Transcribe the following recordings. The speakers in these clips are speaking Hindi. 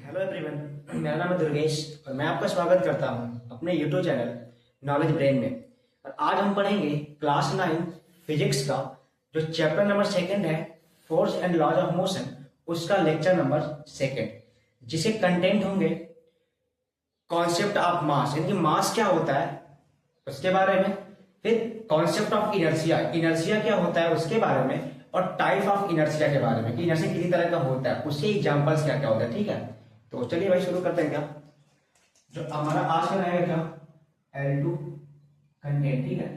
हेलो एवरीवन, मेरा नाम है दुर्गेश और मैं आपका स्वागत करता हूं अपने यूट्यूब चैनल नॉलेज ब्रेन में। और आज हम पढ़ेंगे क्लास 9 फिजिक्स का जो चैप्टर नंबर 2 है, force and laws of motion, उसका लेक्चर नंबर 2, जिसे कंटेंट होंगे कॉन्सेप्ट ऑफ मास, यानी कि मास क्या होता है उसके बारे में, फिर कॉन्सेप्ट ऑफ इनर्शिया, इनर्शिया क्या होता है उसके बारे में, और टाइप ऑफ इनर्शिया के बारे में कि इनर्शिया किसी तरह का होता है, उसके एग्जांपल्स क्या क्या होता है। ठीक है, तो चलिए भाई शुरू करते हैं। क्या जो हमारा आज का रहेगा क्या, L2 कंटेंट। ठीक है,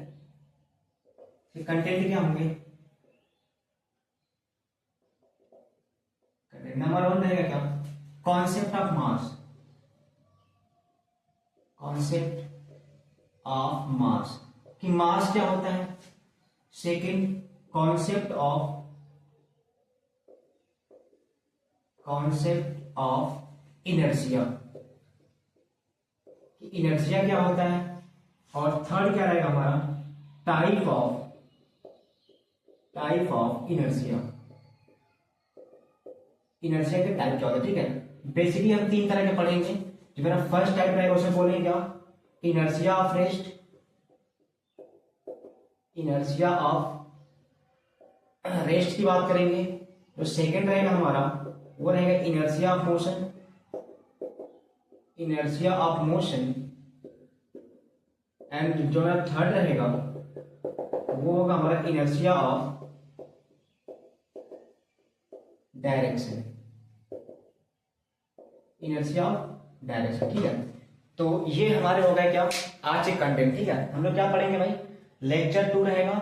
कंटेंट क्या होंगे, कंटेंट नंबर 1 रहेगा क्या, concept of mass, concept of mass कि मास क्या होता है। Second, concept of inertia, inertia क्या होता है। और थर्ड क्या रहेगा हमारा, टाइप ऑफ इनर्शिया, इनर्शिया के टाइप क्या होता है। ठीक है, बेसिकली हम 3 तरह के पढ़ेंगे। जो मेरा फर्स्ट टाइप रहेगा उसे बोलेंगे क्या, inertia of rest, inertia of rest की बात करेंगे। जो सेकंड रहेगा हमारा वो रहेगा inertia of motion, inertia of motion. And जो मेरा थर्ड रहेगा वो होगा हमारा inertia of direction, inertia of direction. ठीक है, तो ये हमारे हो गए क्या आज के कंटेंट। ठीक है, हम लोग क्या पढ़ेंगे भाई, लेक्चर 2 रहेगा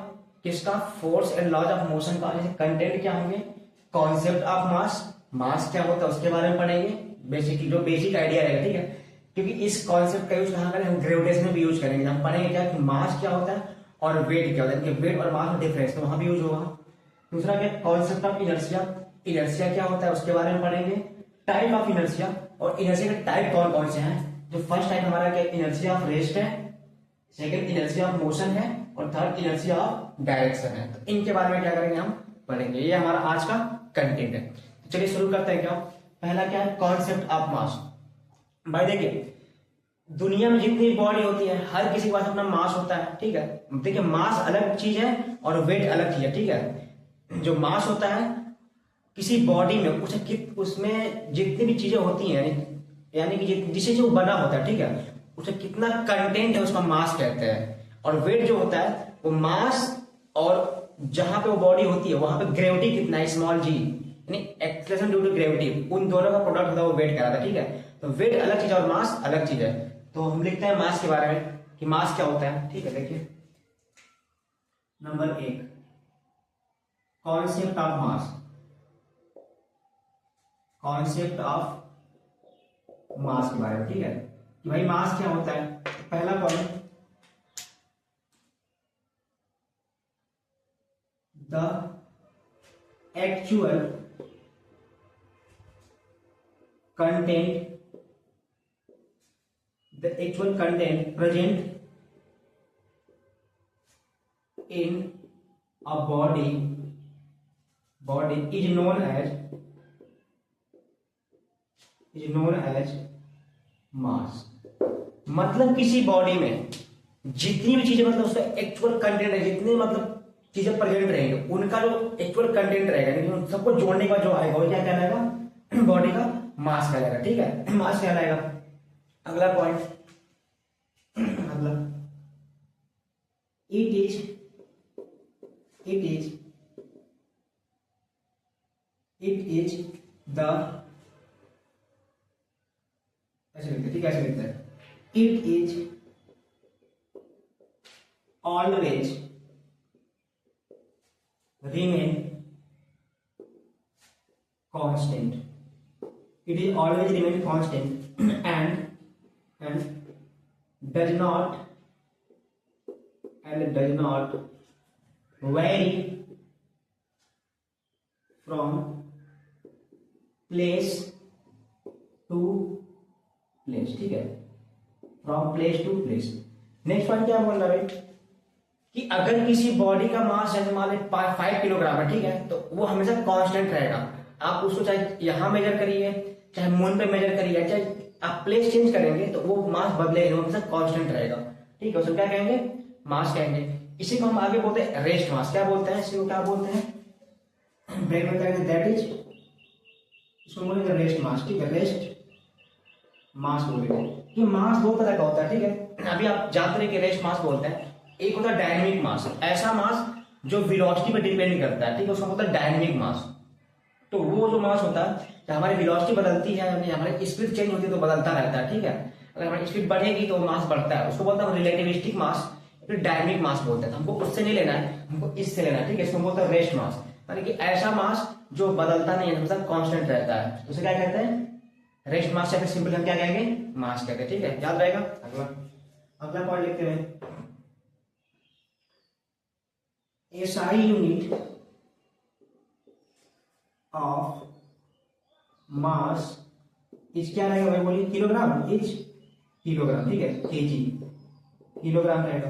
किसका, force and laws of motion का। जैसे कंटेंट क्या होंगे, कॉन्सेप्ट ऑफ मास, मास क्या होता है उसके बारे में पढ़ेंगे, बेसिकली जो बेसिक आइडिया रहेगा। ठीक है, क्योंकि इस कॉन्सेप्ट का यूज कहां करें, हम ग्रेविटेशन में भी यूज करेंगे। हम पढ़ेंगे क्या कि मास क्या होता है और वेट क्या होता है, वेट और मास में डिफरेंस, तो वहां भी यूज होगा। दूसरा क्या, कॉन्सेप्ट ऑफ इनर्शिया, इनर्शिया क्या होता है उसके बारे में पढ़ेंगे। टाइप ऑफ इनर्शिया, और इनर्शिया के टाइप कौन कौन से हैं। जो फर्स्ट टाइप हमारा क्या, इनर्शिया ऑफ रेस्ट है, सेकेंड इनर्शिया ऑफ मोशन है, और थर्ड इनर्शिया ऑफ डायरेक्शन है। तो इनके बारे में क्या करेंगे, हम पढ़ेंगे। ये हमारा आज का कंटेंट है। तो चलिए शुरू करते हैं। क्या पहला क्या है, कॉन्सेप्ट ऑफ मास। भाई देखिए, दुनिया में जितनी बॉडी होती है हर किसी के पास अपना मास होता है। ठीक है, देखिए मास अलग चीज है और वेट अलग चीज है। ठीक है, जो मास होता है किसी बॉडी में उसमें जितनी भी चीजें होती हैं, यानी कि जिससे जो बना होता है, ठीक है, उसमें कितना कंटेंट है उसका मास कहते हैं। और वेट जो होता है वो मास और जहां पे वो बॉडी होती है वहां पे ग्रेविटी कितना है, स्मॉल जी, यानी एक्सेलरेशन ड्यू टू ग्रेविटी, उन दोनों का प्रोडक्ट होता है वो वेट कहलाता है। ठीक है, तो वेट अलग चीज है और मास अलग चीज है। तो हम लिखते हैं मास के बारे में कि मास क्या होता है। ठीक है, देखिए number 1, concept of mass, concept of mass के बारे में। ठीक है, कि भाई मास क्या होता है। पहला concept, the actual content present in a body is known as mass। मतलब किसी बॉडी में जितनी भी चीजें, मतलब उसका एक्चुअल कंटेंट है, जितने मतलब चीजें प्रेजेंट रहेंगे उनका जो एक्चुअल कंटेंट रहेगा, यानी उन सबको जोड़ने के बाद जो आएगा वो क्या कहलाएगा, बॉडी का मास कहलाएगा। ठीक है, मास कहलाएगा। अगला पॉइंट, मतलब इट इज द, ऐसे लिखते, ठीक है, ऐसे लिखते हैं, it is always remain constant, it is always remain constant and does not vary from place to place। ठीक है, from place to place। Next point क्या बोल रहा है कि अगर किसी बॉडी का मास जैसे मान लीजिए 5 किलोग्राम है, ठीक है, तो वो हमेशा कांस्टेंट रहेगा। आप उसको चाहे यहां मेजर करिए चाहे मून पे मेजर करिए, चाहे आप प्लेस चेंज करेंगे तो वो मास बदलेगा, हमेशा कांस्टेंट रहेगा। ठीक है, उसको क्या कहेंगे? मास कहेंगे। इसी को हम आगे बोलते हैं रेस्ट मास। क्या बोलते हैं इसी को? क्या बोलते हैं? ब्रेक में कहेंगे दैट इज, इसको बोलेंगे रेस्ट मास। ठीक है, रेस्ट मास बोलेंगे। कि मास दो तरह का होता है। ठीक है, अभी आप जानते हैं कि रेस्ट मास बोलते हैं। एक होता है डायनेमिक मास, ऐसा मास जो वेलोसिटी पर डिपेंड करता है। ठीक है, उसको बोलते हैं डायनेमिक मास। तो वो जो मास होता है, जब हमारी वेलोसिटी बदलती है, यानी हमारी स्पीड चेंज होती है तो बदलता रहता है। ठीक है, अगर हमारी स्पीड बढ़ेगी तो मास बढ़ता है, उसको बोलते हैं रिलेटिविस्टिक मास, फिर डायनेमिक मास बोलते हैं। हमको उससे नहीं लेना है, हमको इससे लेना है। ठीक है, इसको बोलते हैं रेस्ट मास, यानी कि ऐसा मास जो बदलता नहीं है, हमेशा कांस्टेंट रहता है, उसे क्या कहते हैं? Rest mass. या फिर सिंपल हम क्या कहेंगे? मास कहते हैं। ठीक है, याद रहेगा। अगला पॉइंट लिखते हैं, SI unit of mass is क्या रहेगा भाई? बोलिए किलोग्राम। Is kilogram. ठीक है, केजी किलोग्राम रहेगा।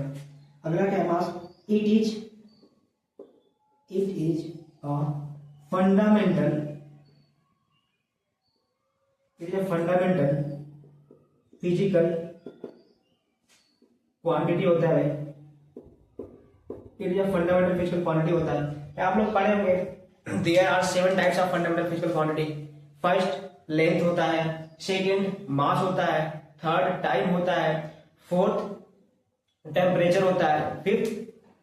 अगला क्या है? Mass. It is a fundamental, it is a fundamental physical quantity होता है। It is a fundamental physical quantity होता है। आप लोग पढ़े होंगे, there are 7 types of fundamental physical quantity. First length होता है, सेकंड मास होता है, थर्ड टाइम होता है, फोर्थ टेम्परेचर होता है, फिफ्थ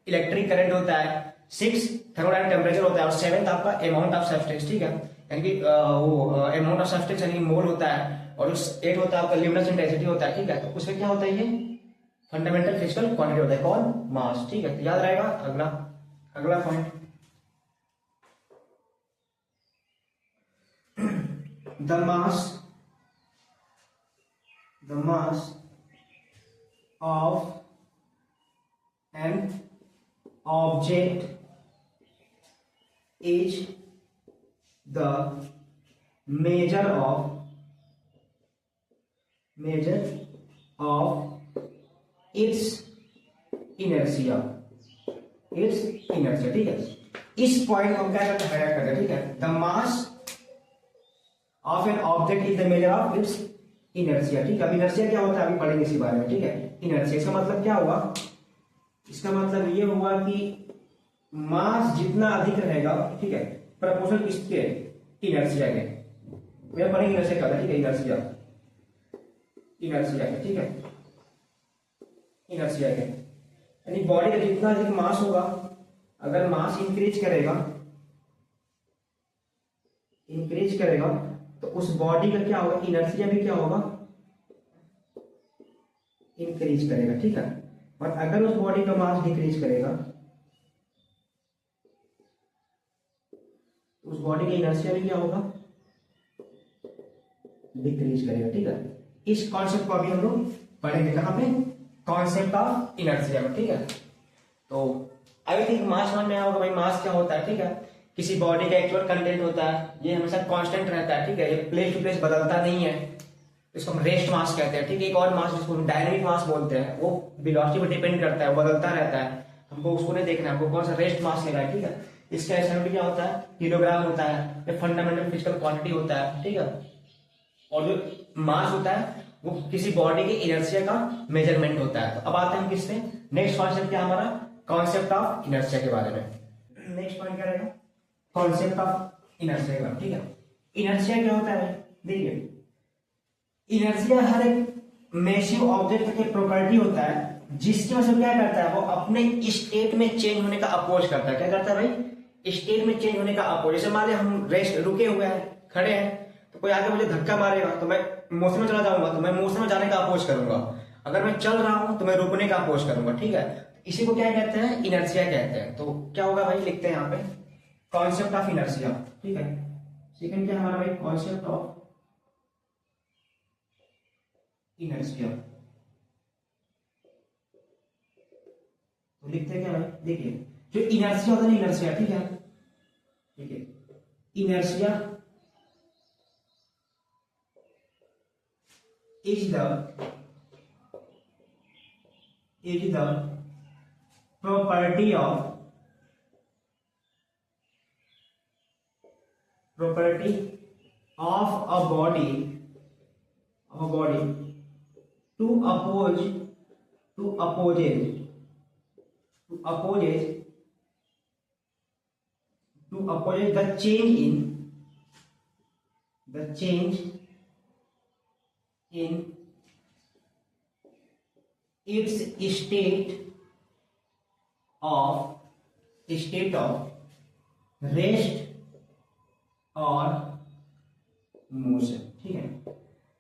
इलेक्ट्रिक करंट होता है, सिक्स थर्मोडायनामिक टेम्परेचर होता है, और सेवेंथ आपका अमाउंट ऑफ सब्सटेंस। ठीक है, यानी कि वो अमाउंट ऑफ सब्सटेंस यानी मोल होता है, और एट होता है आपका ल्यूमिनस इंटेंसिटी होता है। ठीक है, तो उसमें क्या होता है? ये फंडामेंटल फिजिकल क्वांटिटी होता है, कौन? मास। ठीक है, तो याद रहेगा। अगला point, the mass of an object is the measure of its inertia। ठीक है, इस पॉइंट को हम क्या करते हैं? ठीक है, the mass of an object is the measure of its inertia. ठीक है, अब इनर्शिया क्या होता है अभी पढ़ेंगे इसी बारे में। ठीक है, इनर्शिया इसका मतलब क्या हुआ? इसका मतलब ये हुआ कि मास जितना अधिक रहेगा, ठीक है, प्रपोर्शनल किसके? इनर्शिया के। ये पढ़ेंगे इनर्शिया क्या होता है। ठीक है, इनर्शिया के। ठीक है, इनर्शिया के यानी बॉडी का जितना अधिक मास होगा, अगर मास इंक्रीज करेगा तो उस बॉडी का क्या होगा? इनर्शिया भी क्या होगा? इंक्रीज करेगा। ठीक है, और अगर उस बॉडी का मास डिक्रीज करेगा तो उस बॉडी का इनर्शिया भी क्या होगा? डिक्रीज करेगा। ठीक है, इस कॉन्सेप्ट को अभी हम लोग पढ़ेंगे। कहां पे? कॉन्सेप्ट ऑफ इनर्शिया में। ठीक है, तो आई थिंक मास समझ में आया होगा भाई, मास क्या होता है। ठीक है, किसी बॉडी का एक्चुअल कंटेंट होता है, ये हमेशा कांस्टेंट रहता है। ठीक है, ये प्लेस टू प्लेस बदलता नहीं है, इसको हम रेस्ट मास कहते हैं। ठीक है, एक और मास जिसको हम डायनेमिक मास बोलते हैं, वो वेलोसिटी पर डिपेंड करता है, वो बदलता रहता है, हमको उसको नहीं देखना है, हमको कौन सा रेस्ट मास लेना है। ठीक है, इसका एसआई क्या होता है? किलोग्राम होता है, ये फंडामेंटल फिजिकल क्वांटिटी होता है। ठीक है, और जो मास होता है वो किसी बॉडी के इनर्शिया का मेजरमेंट होता है। तो अब आते हैं हम किससे? नेक्स्ट कॉन्सेप्ट क्या हमारा? कॉन्सेप्ट ऑफ इनर्शिया के बारे में। नेक्स्ट पॉइंट क्या रहेगा? कॉन्सेप्ट ऑफ इनर्शिया के बारे में। ठीक है, इनर्शिया क्या होता है? देखिए, इनर्शिया हर एक मैसिव ऑब्जेक्ट के प्रॉपर्टी होता है जिसकी वजह से क्या करता है? वो अपने स्टेट में चेंज होने का अपोज करता है। क्या करता है भाई? स्टेट में चेंज होने का अपोज। जैसे मान लिया हम रेस्ट रुके हुए हैं, खड़े हैं, तो कोई आगे मुझे धक्का मारेगा तो मैं मोशन में चला जाऊंगा, तो मैं मोशन में जाने का अपोज करूंगा। अगर मैं चल रहा हूं तो मैं रुकने का अपोज करूंगा। ठीक है, इसी को क्या कहते हैं? इनर्शिया कहते हैं। तो क्या होगा भाई? लिखते हैं यहाँ पे कॉन्सेप्ट ऑफ इनर्शिया। ठीक है, सेकंड क्या हमारा भाई? Concept of inertia. तो लिखते हैं क्या भाई? देखिए, जो इनर्शिया होता है ना, इनर्शिया, ठीक है, ठीक है, inertia is the property of a body to opposes the change in its of state of rest और मोशन। ठीक है,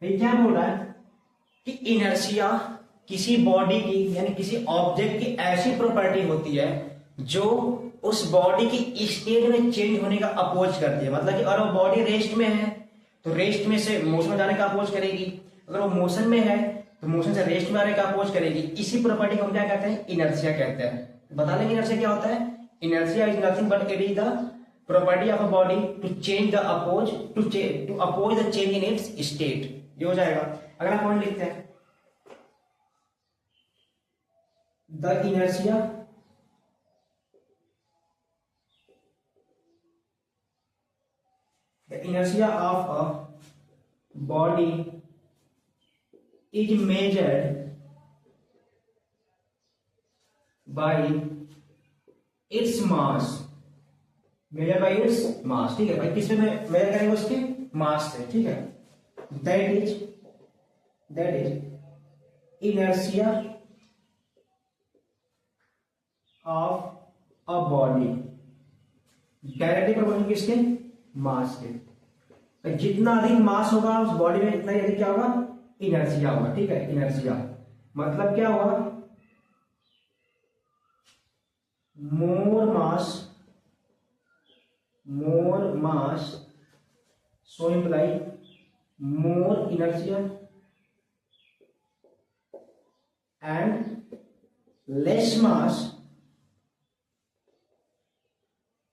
ये क्या बोल रहा है कि इनर्शिया किसी बॉडी की यानी किसी ऑब्जेक्ट की ऐसी प्रॉपर्टी होती है जो उस बॉडी की स्टेट में चेंज होने का अपोज करती है। मतलब कि अगर वो बॉडी रेस्ट में है तो रेस्ट में से मोशन में जाने का अपोज करेगी, अगर वो मोशन में है तो मोशन से रेस्ट में आने का अपोज करेगी। इसी प्रॉपर्टी को हम क्या कहते हैं, इनर्शिया कहते हैं। बता लेंगे इनर्शिया क्या होता है। Inertia is nothing but it is the property of a body to change the oppose to oppose the change in its state. ये हो जाएगा। अगला पॉइंट लिखते हैं, the inertia of a body is measured by its mass। Measured by its mass. ठीक है भाई, किसमें मेजर करेंगे, उसके मास से। ठीक है, that is inertia of a body directly proportional किसके, मास के। तो जितना अधिक मास होगा उस बॉडी में इतना ही अधिक क्या होगा, इनर्शिया होगा। ठीक है, इनर्शिया मतलब क्या होगा, मोर मास so imply more inertia and less mass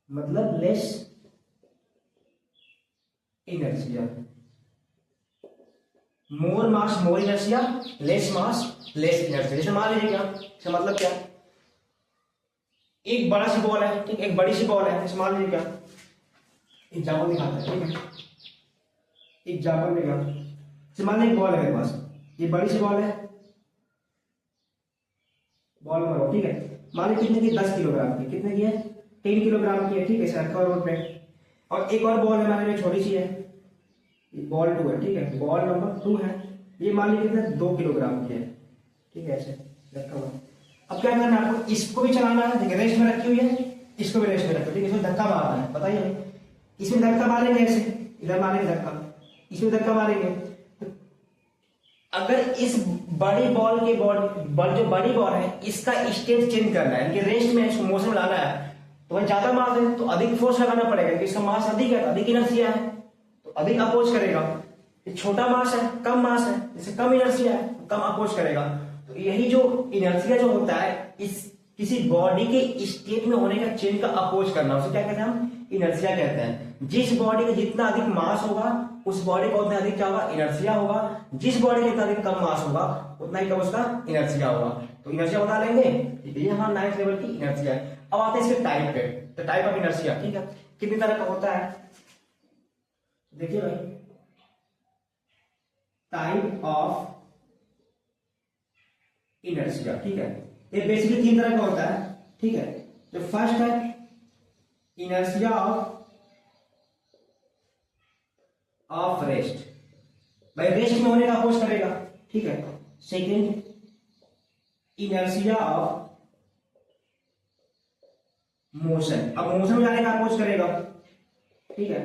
मतलब less inertia। more mass more inertia, less mass less inertia। जैसे मान लीजिए क्या, इसका मतलब क्या, एक बड़ा सी बॉल है, ठीक, एक बड़ी सी बॉल है। जैसे मान लीजिए क्या, एग्जाम्पल दिखाते हैं। ठीक है, एग्जाम्पल में क्या, मान लीजिए बॉल है मेरे पास, ये बड़ी सी बॉल है, बॉल मारो। ठीक है, मान लीजिए कितने की, 10 किलोग्राम की। कितने की है, 3 किलोग्राम की है। ठीक है, इसे रखा रोड पे। और एक और बॉल है मान लीजिए छोटी सी है, बॉल 2 है। ठीक है, बॉल नंबर 2 है, ये मान लीजिए कितना, 2 किलोग्राम की है। ठीक है, ऐसे रखा हुआ। अब क्या करना है आपको, इसको भी चलाना है। देखिए रेस्ट में रखी हुई है, इसको भी रेस्ट में रखो। ठीक है, इसमें धक्का मारना है। बताइए, इसमें धक्का मारेंगे, ऐसे इधर मारेंगे धक्का, इसमें धक्का मारेंगे। अगर इस बड़ी बॉल के जो बड़ी बॉल है इसका स्टेट चेंज करना है, कि रेस्ट में इसको मोशन में लाना है, तो वह ज्यादा मास है तो अधिक फोर्स लगाना पड़ेगा, कि इसका मास अधिक है, अधिक इनर्शिया है तो अधिक अपोज करेगा। ये छोटा मास है, कम मास है, जैसे कम इनर्शिया है तो कम अपोज करेगा। तो यही जो इनर्शिया जो होता है, इस किसी बॉडी के स्टेट में होने का चेंज का अपोज करना, उसे क्या कहते हैं हम, इनर्शिया कहते हैं। जिस बॉडी का जितना अधिक मास होगा उस बॉडी का उतना अधिक क्या होगा, इनर्शिया होगा। जिस बॉडी का जितना अधिक कम मास होगा उतना ही कम उसका इनर्शिया होगा। तो इनर्शिया बता लेंगे, ये हमारा 9th लेवल की इनर्शिया है। अब आते हैं इसके टाइप पे, तो टाइप ऑफ इनर्शिया। ठीक है, कितनी तरह का होता है, देखिए भाई, टाइप ऑफ इनर्शिया। ठीक है, ये बेसिकली 3 तरह का होता है। ठीक है, जो फर्स्ट है इनर्शिया ऑफ रेस्ट, भाई रेस्ट में होने का अपोज करेगा। ठीक है, सेकेंड इनर्शिया ऑफ मोशन, अब मोशन में जाने का अपोज करेगा। ठीक है,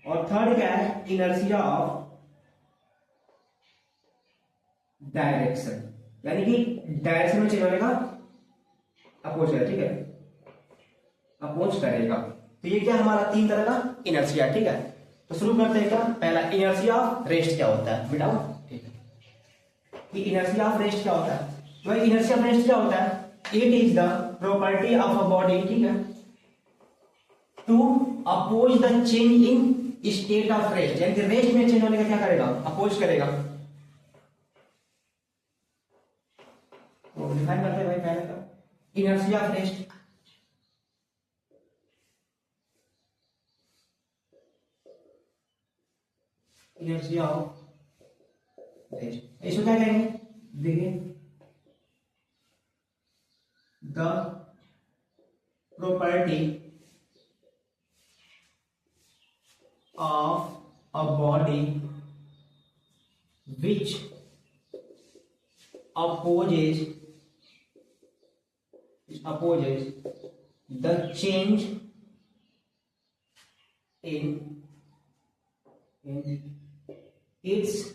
और थर्ड क्या है, इनर्शिया ऑफ डायरेक्शन, यानी कि डायरेक्शन में चेंज होने का अपोज करेगा। ठीक है, अपोज करेगा। तो ये क्या हमारा 3 तरह का इनर्शिया। ठीक है, तो शुरू करते हैं। क्या पहला, इनर्शिया ऑफ रेस्ट क्या होता है, मिटाओ। ठीक है, कि इनर्शिया ऑफ रेस्ट क्या होता है, तो इनर्शिया ऑफ रेस्ट क्या होता है, it is the property of a body, ठीक है, to oppose the change in state of rest, यानी कि रेस्ट में चेंज होने का क्या करेगा, अपोज करेगा। तो डिफाइन करते हैं भाई पहले का inertia of rest. Inertia of rest. इसको क्या कहेंगे, देखिए the property of a body which opposes the change in its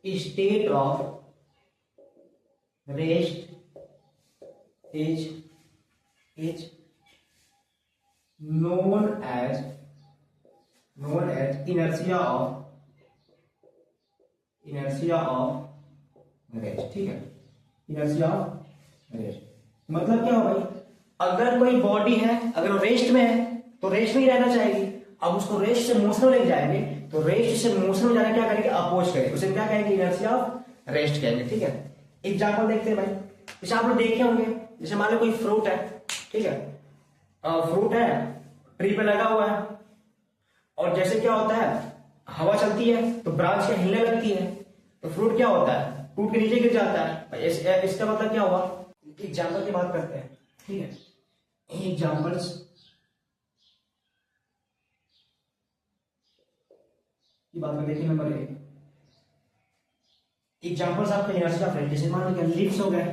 state of rest is known as inertia of rest. ठीक है, इनर्शिया ऑफ रेस्ट मतलब क्या हो भाई, अगर कोई बॉडी है, अगर वो रेस्ट में है तो रेस्ट में ही रहना चाहेगी। अब उसको रेस्ट से मोशन में लेके जाएंगे तो रेस्ट से मोशन में जाना क्या करेंगे, अपोज करेंगे, उसे क्या कहेंगे, इनर्शिया ऑफ रेस्ट कहेंगे। ठीक है, एग्जांपल देखते हैं भाई, जैसे आप लोग देखे होंगे, जैसे मान लो कोई फ्रूट है, ठीक है, फ्रूट है, ट्री पे लगा हुआ है, और जैसे क्या होता है, हवा चलती है तो ब्रांच क्या हिलने लगती है, तो फ्रूट क्या होता है, टूट के नीचे गिर जाता है। इसका मतलब क्या हुआ, एग्जाम्पल की बात करते हैं। ठीक है, एग्जाम्पल्स की बात करते हैं। नंबर 1 एग्जाम्पल्स आपका इनर्शिया ऑफ रेस्ट, जैसे मान लो लीव्स हो गए,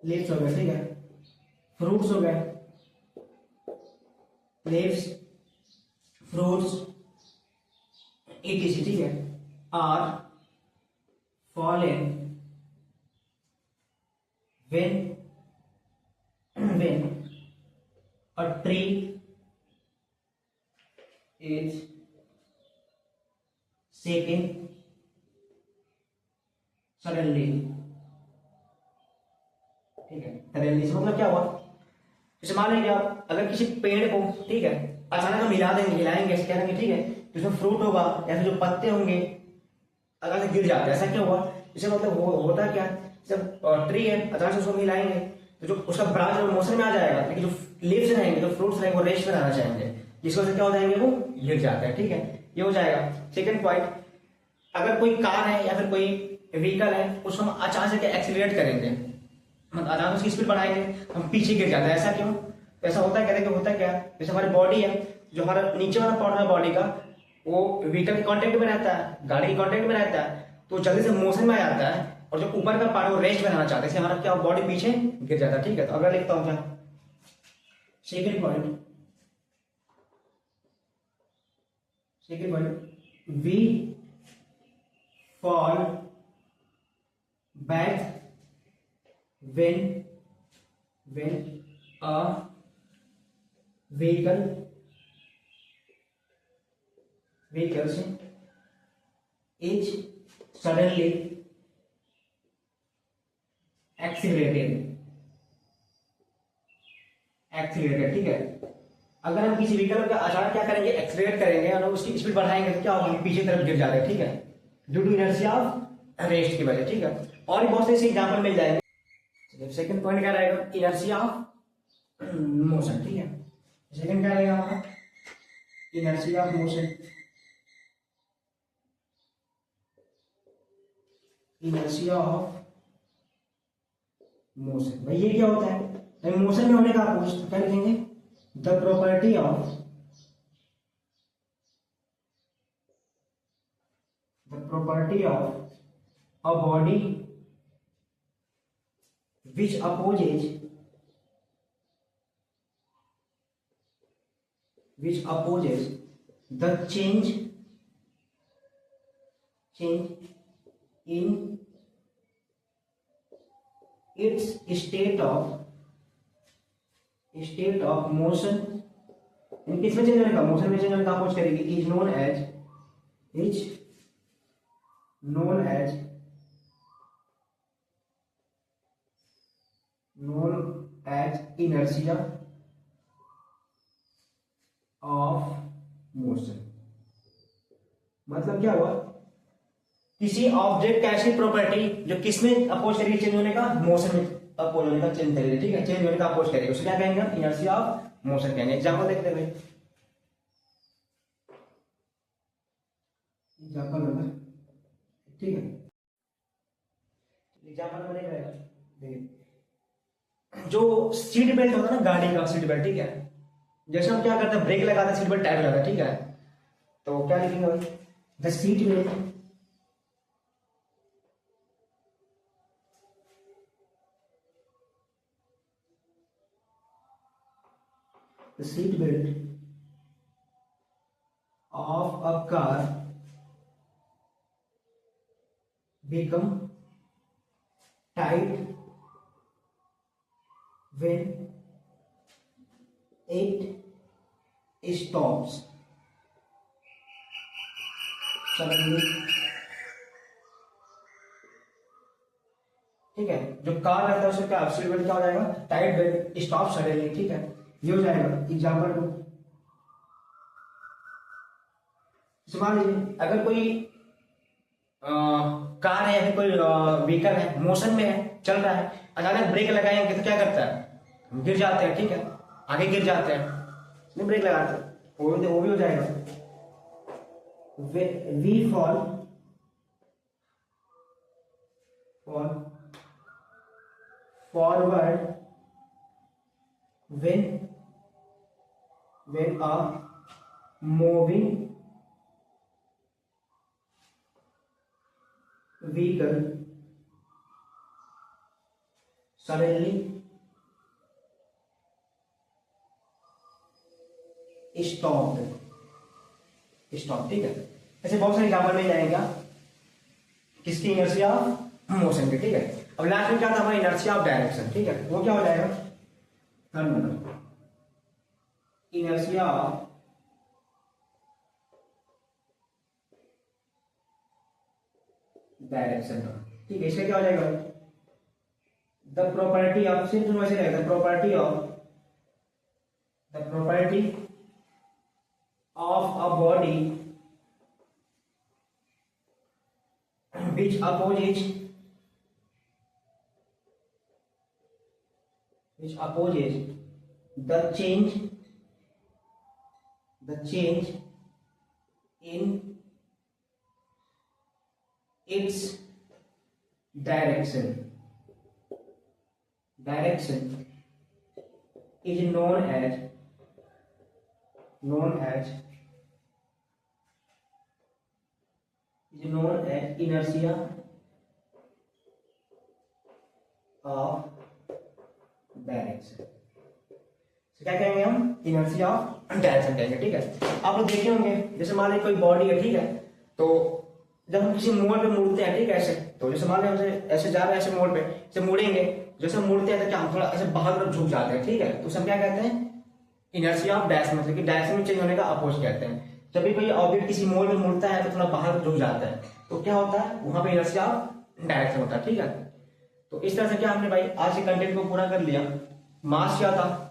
ठीक है, फ्रूट्स हो गए, लीव्स, फ्रूट्स, etc, ठीक है, are fallen when a tree is shaken suddenly। ठीक है, सडनली से मतलब क्या हुआ, जैसे मान लीजिए आप अगर किसी पेड़ को, ठीक है, अचानक हम हिलाएंगे ऐसे क्या करेंगे, ठीक है, तो उसमें फ्रूट होगा या फिर जो पत्ते होंगे अगर से गिर जाते हैं, ऐसा क्या हुआ, इसे मतलब होता क्या, जब ट्री है अचानक से उसको हिलाएंगे तो जो उसका ब्रांच है मोशन में आ जाएगा, लेकिन जो लीव्स रहेंगे, जो फ्रूट्स रहेंगे वो रेस्ट में रहना चाहेंगे, जिसकी वजह से क्या हो जाएंगे, वो गिर जाते हैं। ठीक है, ये हो जाएगा। सेकंड पॉइंट, अगर कोई कार है या फिर कोई व्हीकल है, उसको हम अचानक से एक्सीलरेट करेंगे, मतलब अचानक उसकी स्पीड बढ़ाएंगे, हम पीछे गिर जाते हैं, ऐसा क्यों, ऐसा होता है, कहते हैं कि होता क्या, जैसे हमारी बॉडी है, जो हमारा नीचे वाला पार्ट है बॉडी का, वो व्हीकल के कांटेक्ट में रहता है, गाड़ी के कांटेक्ट में रहता है, तो जल्दी से मोशन में आ जाता है, और जो ऊपर का पार्ट वो रेस्ट में रहना चाहता है, इसलिए हमारा क्या बॉडी पीछे गिर जाता है। ठीक है, तो अगर लिखता हूं क्या, second point, we fall back when a vehicle is suddenly accelerated। ठीक है, अगर हम किसी व्हीकल का अचानक क्या करेंगे, एक्सीलरेट करेंगे और उसकी स्पीड बढ़ाएंगे तो क्या होगा, हम पीछे तरफ गिर जाएंगे। ठीक है, due to inertia of rest की वजह। ठीक है, और भी बहुत से एग्जांपल मिल जाएंगे। सेकंड पॉइंट क्या रहेगा, इनर्शिया ऑफ मोशन। ठीक है, सेकंड क्या रहेगा हमारा, inertia of motion. Inertia of motion भाई ये क्या होता है, मोशन में होने का अपोज, तो क्या लिखेंगे, the property of a body which opposes the change in its state of motion। इन किसमें चेंज होने का, मोशन में चेंज होने का अपोज करेगी, is known as inertia of motion. मतलब क्या हुआ, किसी ऑब्जेक्ट का ऐसी प्रॉपर्टी जो किसमें अपोज करेगी, चेंज होने का, मोशन में अपोज होने का, चेंज करेगी। ठीक है, चेंज होने का अपोज करेगी, उसे क्या कहेंगे, इनर्शिया ऑफ मोशन कहेंगे। एग्जांपल देखते हैं, एग्जाम्पल नंबर, ठीक है, एग्जाम्पल नंबर एक रहेगा। देखिए जो सीट बेल्ट होता है ना गाड़ी का सीट बेल्ट, ठीक है, जैसे हम क्या करते हैं ब्रेक लगाते हैं सीट बेल्ट टाइट लगाते हैं, ठीक है, तो क्या लिखेंगे भाई, the seat belt of a car become tight when it stops suddenly, ठीक है, जो कार रहता है उसका क्या सीट बेल्ट क्या हो जाएगा, टाइट बेल्ट, स्टॉप सडनली, ठीक है, ये हो जाएगा। एग्जाम्पल टू, मान लीजिए अगर कोई कार है या फिर कोई व्हीकल है मोशन में है, चल रहा है, अचानक ब्रेक लगाएंगे तो क्या करता है, हम गिर जाते हैं, ठीक है, आगे गिर जाते हैं, इसमें ब्रेक लगाते हैं, वो भी हो जाएगा। We fall forward when a moving vehicle suddenly stop, ठीक है, ऐसे बहुत सारे एग्जाम्पल मिल जाएंगे किसकी, इनर्शिया मोशन के, ठीक है। अब लास्ट में क्या था हमारा, इनर्शिया ऑफ डायरेक्शन, ठीक है, वो क्या हो जाएगा, थर्ड नंबर, इनर्शिया डायरेक्शन, ठीक है, इसका क्या हो जाएगा, द प्रॉपर्टी ऑफ, सिर्फ वैसे रहेगा, the property of a body which opposes the change in its direction is known as inertia of direction. क्या कहेंगे हम, इनर्शिया ऑफ डायरेक्शन कहेंगे, ठीक है। आप लोग देखे होंगे जैसे मान लीजिए कोई बॉडी है, ठीक है, तो जब हम किसी मोड़ पे मुड़ते हैं, ठीक है, ऐसे, तो जैसे मान लीजिए ऐसे जा रहे हैं, ऐसे मोड़ पे ऐसे मुड़ेंगे, जैसे मुड़ते हैं तो क्या हम थोड़ा ऐसे बाहर तरफ झुक जाते हैं, ठीक है, तो उसे हम क्या कहते हैं, इनर्शिया ऑफ डायरेक्शन, मतलब कि डायरेक्शन में चेंज होने का अपोज कहते हैं। जब भी कोई ऑब्जेक्ट किसी मोड़ में मुड़ता है तो थोड़ा बाहर झुक जाता है, तो क्या होता है, वहां पे इनर्शिया ऑफ डायरेक्शन होता है, ठीक है। तो इस तरह से क्या हमने भाई आज के कंटेंट को पूरा कर लिया। मास क्या था,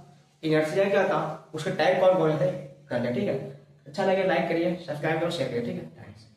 इनर्शिया क्या था, उसके टाइप कौन कौन थे कर लिया, ठीक है। अच्छा लगे लाइक करिए, सब्सक्राइब करो, शेयर करिए, ठीक है, थैंक्स।